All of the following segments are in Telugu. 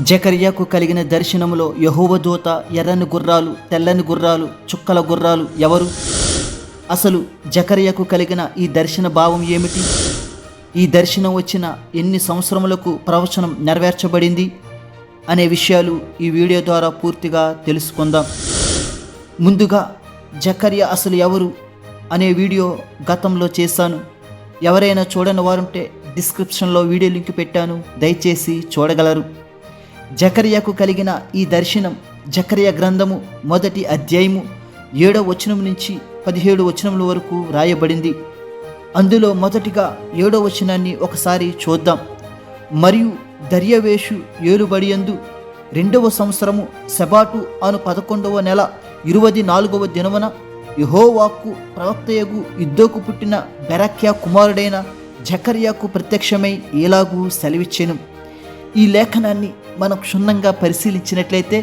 జకర్యాకు కలిగిన దర్శనములో యెహోవా దూత ఎర్రని గుర్రాలు, తెల్లని గుర్రాలు, చుక్కల గుర్రాలు ఎవరు? అసలు జకర్యాకు కలిగిన ఈ దర్శన భావం ఏమిటి? ఈ దర్శనం వచ్చిన ఎన్ని సంవత్సరములకు ప్రవచనం నెరవేర్చబడింది అనే విషయాలు ఈ వీడియో ద్వారా పూర్తిగా తెలుసుకుందాం. ముందుగా జకర్యా అసలు ఎవరు అనే వీడియో గతంలో చేశాను. ఎవరైనా చూడని వారుంటే డిస్క్రిప్షన్లో వీడియో లింక్ పెట్టాను, దయచేసి చూడగలరు. జకర్యాకు కలిగిన ఈ దర్శనం జకర్యా గ్రంథము 1వ అధ్యాయము 7వ వచనం నుంచి 17వ వచనముల వరకు రాయబడింది. అందులో మొదటిగా 7వ వచనాన్ని ఒకసారి చూద్దాం. మరియు దర్యావేషు ఏలుబడియందు 2వ సంవత్సరము శబాటు అను 11వ నెల 24వ దినమున యెహోవాకు ప్రవక్తయగు ఇద్దోకు పుట్టిన బెరక్యా కుమారుడైన జకర్యాకు ప్రత్యక్షమై ఇలాగూ సెలవిచ్చెను. ఈ లేఖనాన్ని మనం క్షుణ్ణంగా పరిశీలించినట్లయితే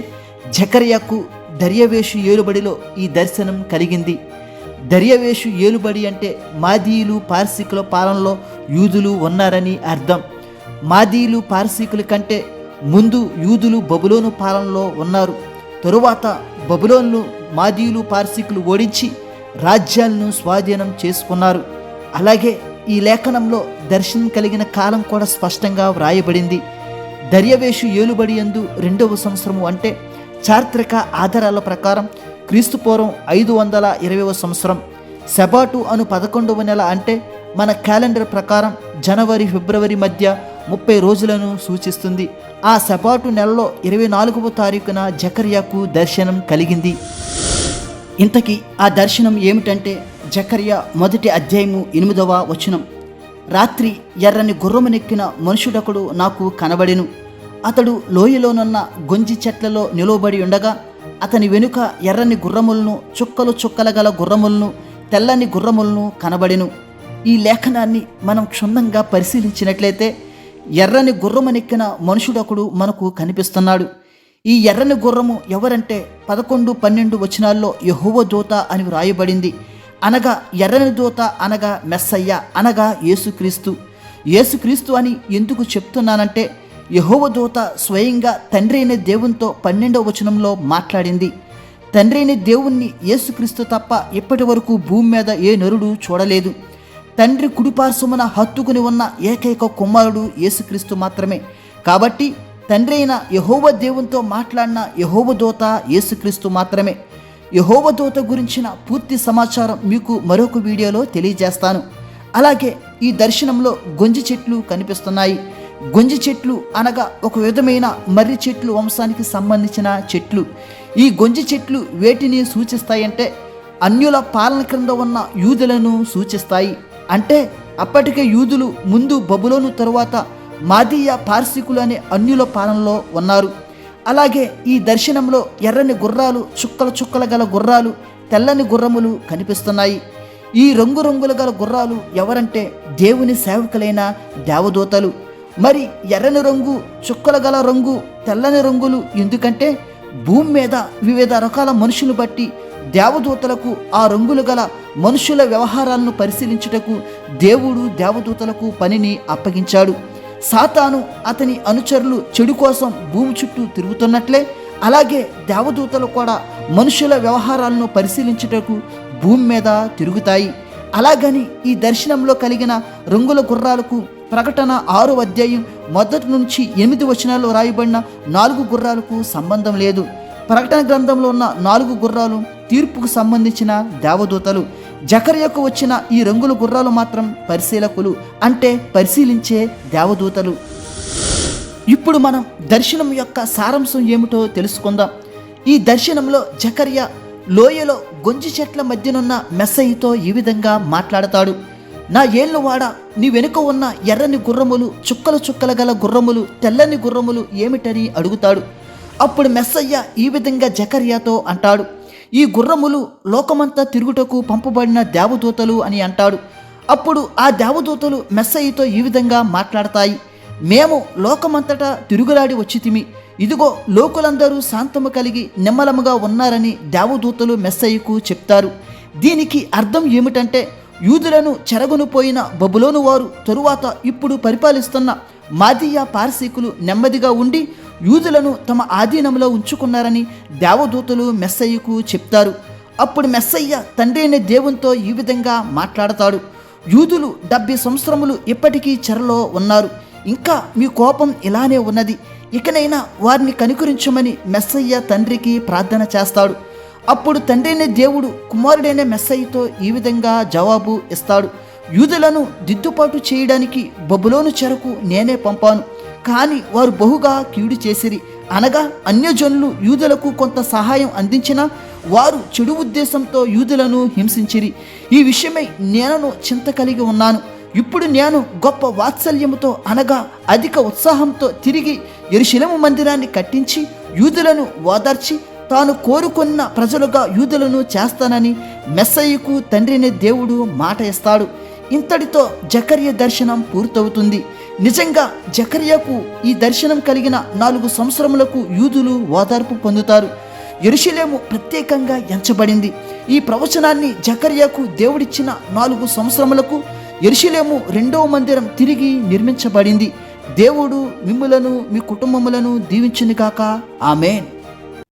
జకర్యాకు దర్యావేషు ఏలుబడిలో ఈ దర్శనం కలిగింది. దర్యావేషు ఏలుబడి అంటే మాదీయులు పార్సీకుల పాలనలో యూదులు ఉన్నారని అర్థం. మాదీయులు పార్సీకుల కంటే ముందు యూదులు బబులోను పాలనలో ఉన్నారు. తరువాత బబులోను మాదీయులు పార్సీకులు ఓడించి రాజ్యాలను స్వాధీనం చేసుకున్నారు. అలాగే ఈ లేఖనంలో దర్శనం కలిగిన కాలం కూడా స్పష్టంగా వ్రాయబడింది. దర్యావేషు ఏలుబడి యందు 2వ సంవత్సరము అంటే చారిత్రక ఆధారాల ప్రకారం క్రీస్తుపూర్వం 520వ సంవత్సరం. శబాటు అను 11వ నెల అంటే మన క్యాలెండర్ ప్రకారం జనవరి ఫిబ్రవరి మధ్య 30 రోజులను సూచిస్తుంది. ఆ శబాటు నెలలో 24వ తారీఖున జకర్యాకు దర్శనం కలిగింది. ఇంతకీ ఆ దర్శనం ఏమిటంటే జకర్యా 1వ అధ్యాయము 8వ వచనం. రాత్రి ఎర్రని గుర్రమునెక్కిన మనుషుడొకడు నాకు కనబడెను. అతడు లోయలోనున్న గొంజి చెట్లలో నిలువబడి ఉండగా అతని వెనుక ఎర్రని గుర్రములను, చుక్కలు చుక్కల గల గుర్రములను, తెల్లని గుర్రములను కనబడెను. ఈ లేఖనాన్ని మనం క్షుణ్ణంగా పరిశీలించినట్లయితే ఎర్రని గుర్రమునెక్కిన మనుషుడొకడు మనకు కనిపిస్తున్నాడు. ఈ ఎర్రని గుర్రము ఎవరంటే 11, 12 వచనాల్లో యెహోవా దూత అని వ్రాయబడింది. అనగా ఎర్రని దూత అనగా మెస్సయ్య అనగా యేసుక్రీస్తు. యేసుక్రీస్తు అని ఎందుకు చెప్తున్నానంటే యెహోవా దూత స్వయంగా తండ్రి అయిన దేవునితో 12వ వచనంలో మాట్లాడింది. తండ్రి అయిన దేవుణ్ణి యేసుక్రీస్తు తప్ప ఇప్పటి వరకు భూమి మీద ఏ నరుడు చూడలేదు. తండ్రి కుడిపార్శ్వమున హత్తుకుని ఉన్న ఏకైక కుమారుడు యేసుక్రీస్తు మాత్రమే. కాబట్టి తండ్రి అయిన యెహోవా దేవునితో మాట్లాడిన యెహోవా దూత యేసుక్రీస్తు మాత్రమే. యెహోవా దూత గురించిన పూర్తి సమాచారం మీకు మరొక వీడియోలో తెలియజేస్తాను. అలాగే ఈ దర్శనంలో గొంజి చెట్లు కనిపిస్తున్నాయి. గొంజి చెట్లు అనగా ఒక విధమైన మర్రి చెట్లు వంశానికి సంబంధించిన చెట్లు. ఈ గొంజి చెట్లు వేటిని సూచిస్తాయంటే అన్యుల పాలన క్రింద ఉన్న యూదులను సూచిస్తాయి. అంటే అప్పటికే యూదులు ముందు బబులోను తరువాత మాదీయ పార్సీకులు అనే అన్యుల పాలనలో ఉన్నారు. అలాగే ఈ దర్శనంలో ఎర్రని గుర్రాలు, చుక్కల చుక్కల గల గుర్రాలు, తెల్లని గుర్రములు కనిపిస్తున్నాయి. ఈ రంగురంగుల గల గుర్రాలు ఎవరంటే దేవుని సేవకులైన దేవదూతలు. మరి ఎర్రని రంగు, చుక్కల గల రంగు, తెల్లని రంగులు ఎందుకంటే భూమి మీద వివిధ రకాల మనుషులు బట్టి దేవదూతలకు ఆ రంగులు గల మనుషుల వ్యవహారాలను పరిశీలించుటకు దేవుడు దేవదూతలకు పనిని అప్పగించాడు. సాతాను అతని అనుచరులు చెడు కోసం భూమి చుట్టూ తిరుగుతున్నట్లే అలాగే దేవదూతలు కూడా మనుషుల వ్యవహారాలను పరిశీలించుటకు భూమి మీద తిరుగుతాయి. అలాగని ఈ దర్శనంలో కలిగిన రంగుల గుర్రాలకు ప్రకటన 6వ అధ్యాయం 1 నుంచి 8 వచనాల్లో రాయబడిన 4 గుర్రాలకు సంబంధం లేదు. ప్రకటన గ్రంథంలో ఉన్న 4 గుర్రాలు తీర్పుకు సంబంధించిన దేవదూతలు. జకర్యాకు వచ్చిన ఈ రంగుల గుర్రాలు మాత్రం పరిశీలకులు, అంటే పరిశీలించే దేవదూతలు. ఇప్పుడు మనం దర్శనం యొక్క సారాంశం ఏమిటో తెలుసుకుందాం. ఈ దర్శనంలో జకర్యా లోయలో గొంజి చెట్ల మధ్యనున్న మెస్సయ్యతో ఈ విధంగా మాట్లాడతాడు. నా ఏళ్ళు వాడ, నీ వెనుక ఉన్న ఎర్రని గుర్రములు, చుక్కల చుక్కల గల గుర్రములు, తెల్లని గుర్రములు ఏమిటని అడుగుతాడు. అప్పుడు మెస్సయ్య ఈ విధంగా జకర్యాతో అంటాడు, ఈ గుర్రములు లోకమంతా తిరుగుటకు పంపబడిన దేవదూతలు అని అంటాడు. అప్పుడు ఆ దేవదూతలు మెస్సయ్యతో ఈ విధంగా మాట్లాడతాయి, మేము లోకమంతటా తిరుగులాడి వచ్చితిమి. ఇదిగో లోకులందరూ శాంతము కలిగి నిమ్మలముగా ఉన్నారని దేవదూతలు మెస్సయ్యకు చెప్తారు. దీనికి అర్థం ఏమిటంటే యూదులను చెరగొనిపోయిన బబులోను వారు తరువాత ఇప్పుడు పరిపాలిస్తున్న మాదీయ పార్సీకులు నెమ్మదిగా ఉండి యూదులను తమ ఆధీనంలో ఉంచుకున్నారని దేవదూతలు మెస్సయ్యకు చెప్తారు. అప్పుడు మెస్సయ్య తండ్రి అయిన దేవునితో ఈ విధంగా మాట్లాడతాడు: యూదులు 70 సంవత్సరములు ఇప్పటికీ చెరలో ఉన్నారు. ఇంకా మీ కోపం ఇలానే ఉన్నది. ఇకనైనా వారిని కనికరించమని మెస్సయ్య తండ్రికి ప్రార్థన చేస్తాడు. అప్పుడు తండ్రి అయిన దేవుడు కుమారుడైన మెస్సయ్యతో ఈ విధంగా జవాబు ఇస్తాడు: యూదులను దిద్దుబాటు చేయడానికి బబులోను చెరకు నేనే పంపాను, కానీ వారు బహుగా కీడు చేసిరి. అనగా అన్యజనులు యూదులకు కొంత సహాయం అందించినా వారు చెడు ఉద్దేశంతో యూదులను హింసించిరి. ఈ విషయమై నేను చింత కలిగి ఉన్నాను. ఇప్పుడు నేను గొప్ప వాత్సల్యముతో అనగా అధిక ఉత్సాహంతో తిరిగి యెరూషలేము మందిరాన్ని కట్టించి యూదులను ఓదార్చి తాను కోరుకున్న ప్రజలుగా యూదులను చేస్తానని మెస్సయ్యకు తండ్రి అయిన దేవుడు మాట ఇస్తాడు. ఇంతటితో జకర్య దర్శనం పూర్తవుతుంది. నిజంగా జకర్యాకు ఈ దర్శనం కలిగిన 4 సంవత్సరములకు యూదులు ఓదార్పు పొందుతారు. యెరూషలేము ప్రత్యేకంగా ఎంచబడింది. ఈ ప్రవచనాన్ని జకర్యాకు దేవుడిచ్చిన 4 సంవత్సరములకు యెరూషలేము 2వ మందిరం తిరిగి నిర్మించబడింది. దేవుడు మిమ్ములను మీ కుటుంబములను దీవించునుగాక. ఆమేన్.